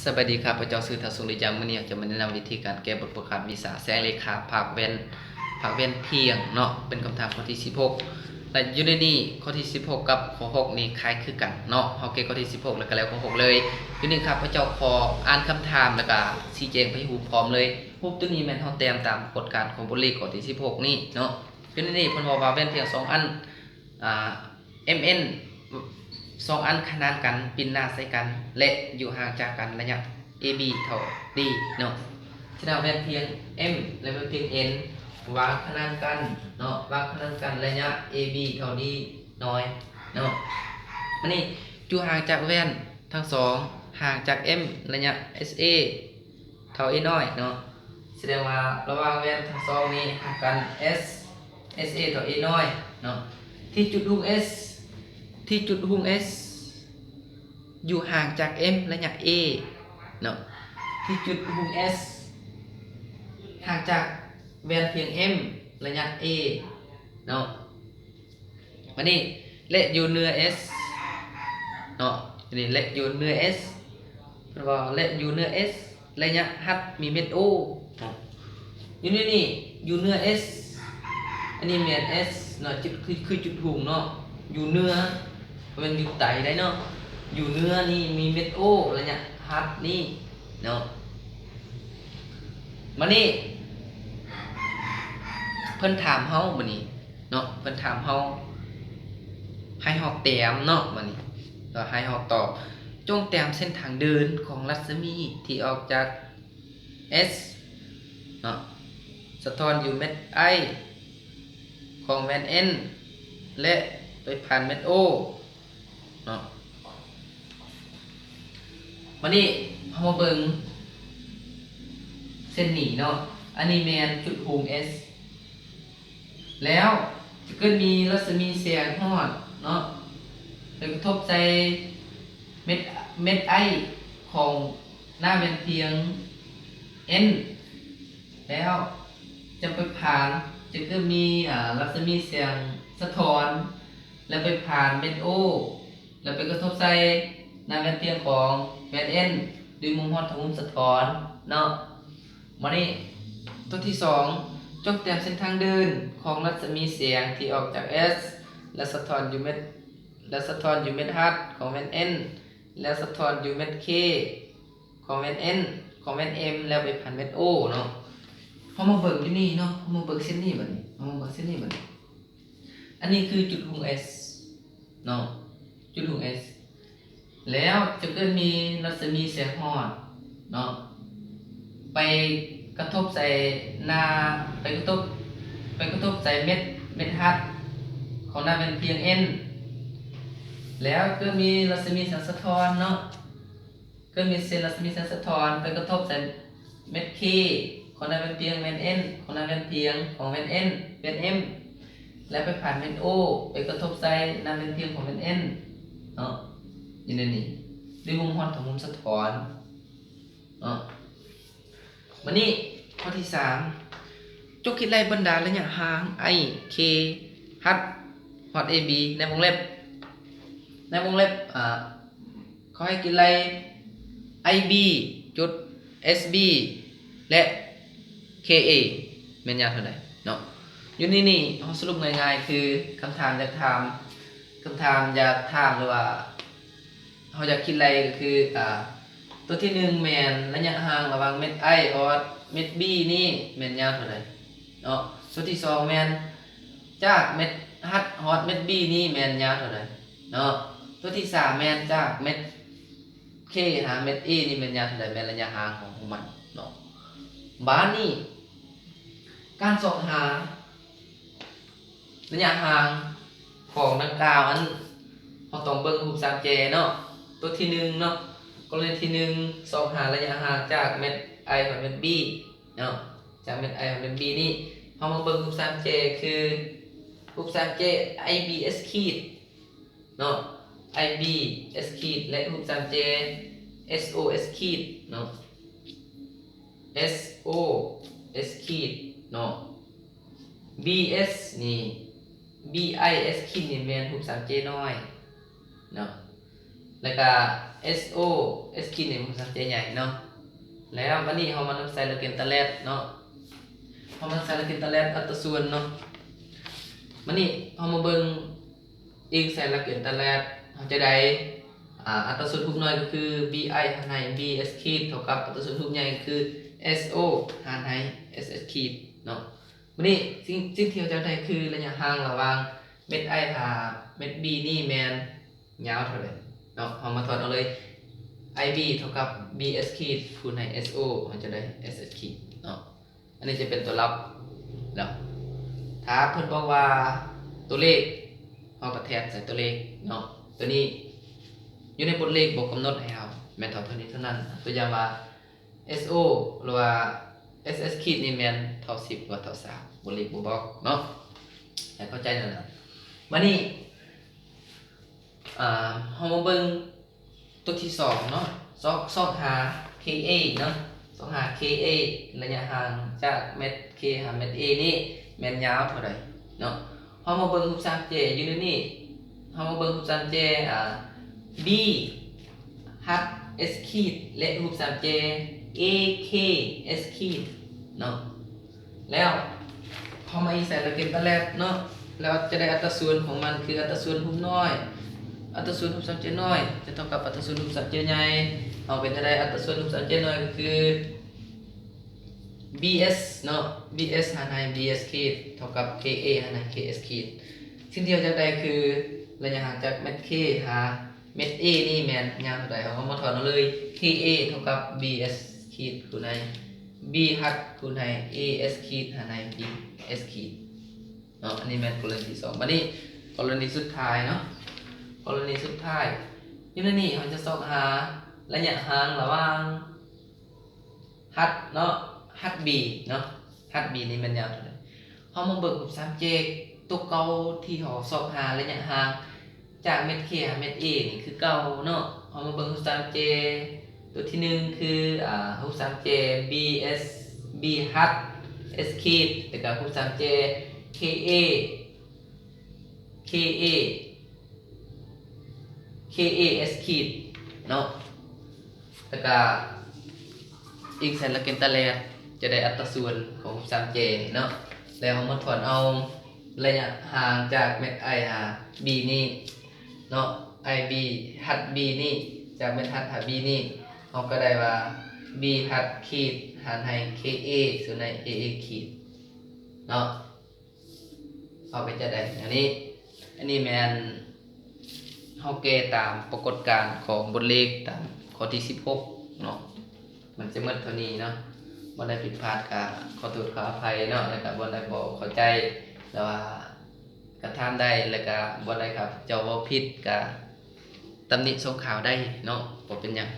สวัสดีครับพระเจ้าสื่อทัศนิยามมื้อนี้จะมาแนะนำวิธีการแก้บทประกาศวีซ่าแสงเลขาภาคเว้นเพียงเนาะเป็นคำถามข้อที่16และอยู่ในนี้ข้อที่16กับข้อ6นี่คล้ายคือกันเนาะเฮาเก็บข้อที่16แล้วก็แล้วข้อ6เลยอยู่นี่ครับพระเจ้าขออ่านคำถามแล้วก็ชี้แจงไปรูปพร้อมเลยรูปตัวนี้แม่นเฮาแต้มตามกฎการของบทเลขข้อที่16นี่เนาะอยู่ในนี้เพิ่นบอกว่าแว่นเพียง2อันmn 2 อันขนานกันปินหน้าใส่กันและอยู่ห่างจากกันระยะ AB เท่า D เนาะฉะนั้นแว่นเพียง M และแว่นเพียง N วางขนานกันเนาะวางขนานกันระยะ AB เท่า D น้อยเนาะอันนี้อยู่ห่างจากแว่นทั้งสองห่างจาก M ระยะ SA เท่า A น้อยเนาะแสดงว่าระหว่างแว่นทั้งสองนี้ห่างกัน SA เท่า A น้อยเนาะที่จุดหุ้ม S อยู่ห่างจาก M ระยะ A เนาะที่จุดหุ้ม S ห่างจากแวนเพียง M ระยะ A เนาะวันนี้เลขอยู่เหนือ S เนาะนี่เลขอยู่เหนือ S เพราะว่าเลขอยู่เหนือ S ระยะ H มีเม็ด O อยู่นี่อยู่เหนือ S อันนี้เม็ด S เนาะจุดคือจุดหุ้มเนาะอยู่เหนือมันอยู่ไตได้เนาะอยู่เนื้อนี่มีเม็ดโออะไรเนี่ยฮัดนี่เนาะมานี่เพิ่นถามเฮาบัดนี้เนาะเพิ่นถามเฮาให้เฮาแต้มเนาะบัดนี้ก็ให้เฮาตอบจงแต้มเส้นทางเดินของรัศมีที่ออกจาก S เนาะสะท้อนอยู่เม็ด I ของแวน N และไปผ่านเม็ด O เนาะวันนี้เรามาเบิ่งเส้นหนีเนาะอันนี้แมนจุดหุ้ม S แล้วจะเกิดมีรัศมีแสงฮอดเนาะไปกระทบใจเม็ด I ของหน้าเป็นเพียง N แล้วจะไปผ่านจะเกิดมีรัศมีแสงสะท้อนแล้วไปผ่านเม็ด O แล้วไปกระทบใส่หน้าเป็นเพียงของแวน N ด้วยมุมฮอดทางมุมสะท้อนเนาะมานี่ตัวที่2จงแต้มเส้นทางเดินของรัศมีแสงที่ออกจาก S และสะท้อนอยู่เม็ดH ของแวน N และสะท้อนอยู่เม็ด K ของแวน N ของแวน M แล้วไปผ่านเม็ด O เนาะเฮามาเบิ่งอยู่นี่เนาะเฮามาเบิ่งเส้นนี้บัดนี้เฮามาเบิ่งเส้นนี้บัดนี้อันนี้คือจุดหุ้ม S เนาะจุดหุ้ม S แล้วจะเกิดมีรัศมีแสงฮอดเนาะไปกระทบใส่หน้าไปกระทบใส่เม็ดฮัดของหน้าเป็นเพียง N แล้วก็มีรัศมีแสงสะท้อนเนาะก็มีเส้นรัศมีแสงสะท้อนไปกระทบใส่เม็ด K ของหน้าเป็นเพียงแวน N ของหน้าเป็นเพียงของแวน N เป็น M แล้วไปผ่านเม็ด O ไปกระทบใส่หน้าเป็นเพียงของแวน N เนาะอยู่ในนี้ด้วยมุมฮอดของมุมสะท้อนเนาะวันนี้ข้อที่3จงคิดไล่บรรดาระยะห่าง I K H ฮอด AB ในวงเล็บเขาให้คิดไล่ IB จุด SB และ KA แม่นยาวเท่าไหร่เนาะอยู่นี่เราสรุปง่ายๆคือคำถามอยากถามหรือว่าเราอยากคิดอะไรก็คือตัวที่1แม่นระยะห่างระหว่างเม็ด I ฮอดเม็ด B นี่แม่นยาวเท่าไหร่เนาะตัวที่2แม่นจากเม็ด H ฮอดเม็ด B นี่แม่นยาวเท่าไหร่เนาะตัวที่3แม่นจากเม็ด K หาเม็ด A นี่แม่นยาวเท่าไหร่แม่นระยะห่างของมันเนาะบ้านนี่การสอบหาระยะห่างของดังกล่าวอันเราต้องเบิ่งรูปสามแจเนาะตัวที่1เนาะกรณีที่1สอบหาระยะห่างจากเม็ด I ของเม็ด B เนาะจากเม็ด I ของเม็ด B นี่เฮามาเบิ่งรูปสามแจคือรูปสามแจ IBS ขีดเนาะ IBS ขีดและรูปสามแจ SOS ขีดเนาะ SOS ขีดเนาะ BS นี่ BIS ขีดนี่แม่นรูปสามแจน้อยเนาะแล้วก็ SO S ขีดนี่มันสัญญาใหญ่เนาะแล้ววันนี้เฮามาใส่ละเกนตะแลดเนาะเฮามาใส่ละเกนตะแลดอัตราส่วนเนาะวันนี้เฮามาเบิ่งอีกใส่ละเกนตะแลดเฮาจะได้อัตราส่วนทุกน้อยก็คือ BI หารใน BS ขีดเท่ากับอัตราส่วนทุกใหญ่คือ SO หารใน SS ขีดเนาะวันนี้สิ่งที่เราจะได้คือระยะห่างระหว่างเม็ด I หาเม็ด B นี่แม่นยาวเท่าไหร่เนาะเอามาถอดเอาเลย IB เท่ากับ BS ขีดคูณใน SO มันจะได้ SS ขีดเนาะอันนี้จะเป็นตัวรับแล้วถ้าเพิ่นบอกว่าตัวเลขเอากระแทกใส่ตัวเลขเนาะตัวนี้อยู่ในบทเลขบอกกำหนดให้เราแม่นเท่านี้เท่านั้นตัวอย่างว่า SO หรือว่า SS ขีดนี่แม่นเท่า10หรือว่าเท่า3บทเลขบ่บอกเนาะให้เข้าใจนั่นน่ะมานี่เฮามาเบิ่งตัวที่2เนาะซอกหา KA เนาะซอกหา KA ระยะห่างจากเม็ด K หาเม็ด A นี่แม่นยาวเท่าใดเนาะเฮามาเบิ่งรูปสาม J อยู่ในนี้เฮามาเบิ่งรูปสาม J B H S ขีดและรูปสาม J A K S ขีดเนาะแล้วพอมาอีกใส่ระเก็บตะแลดเนาะแล้วจะได้อัตราส่วนของมันคืออัตราส่วนรูปน้อยอัตราส่วนรูปสาม J น้อยจะเท่ากับอัตราส่วนรูปสาม J ใหญ่เอาเป็นจะได้อัตราส่วนรูปสาม J น้อยก็คือ BS เนาะ BS หารใน BS ขีดเท่ากับ KA หารใน KS ขีดสิ่งที่เราจะได้คือระยะห่างจากเม็ด K หาเม็ด A นี่แม่นยาวเท่าใดเรามาถอนเอาเลย KA เท่ากับ BS ขีดคูณใน BH คูณใน AS ขีดหารใน BS ขีดเนาะอันนี้แม่นกรณีที่2บัดนี้กรณีสุดท้ายเนาะกรณีสุดท้ายอยู่ในนี้เราจะสอบหาระยะห่างระหว่าง H เนาะHB เนาะ HB นี่มันยาวเท่าไหร่เฮามาเบิ่งรูปสาม J ตัวเก่าที่เฮาสอบหาระยะห่างจากเม็ด K หาเม็ด A นี่คือเก่าเนาะเฮามาเบิ่งรูปสาม J ตัวที่1คือรูปสาม J BS BH S ขีดแล้วก็รูปสาม J KA KA KAS ขีดเนาะแล้วก็อีกเส้นละเกนตะแลดจะได้อัตราส่วนของ 3J เนาะแล้วเรามาถอนเอาระยะห่างจากเม็ด I หา B นี่เนาะ IB หัด B นี่จากเม็ดหัดหา B นี่เราก็ได้ว่า B หัดขีดหารให้ KA ส่วนใน AA ขีดเนาะเอาไปจะได้อันนี้แมนเฮาแก้ตามปรากฏการณ์ของบทเลขตามข้อที่16เนาะมันจะหมดเท่านี้เนาะบ่ได้ผิดพลาดก็ขอโทษขออภัยเนาะแล้วก็บ่ได้บ่เข้าใจแต่ว่าก็ถามได้แล้วก็บ่ได้ครับเจ้าบ่ผิดก็ตำหนิส่งข่าวได้เนาะบ่เป็นหยัง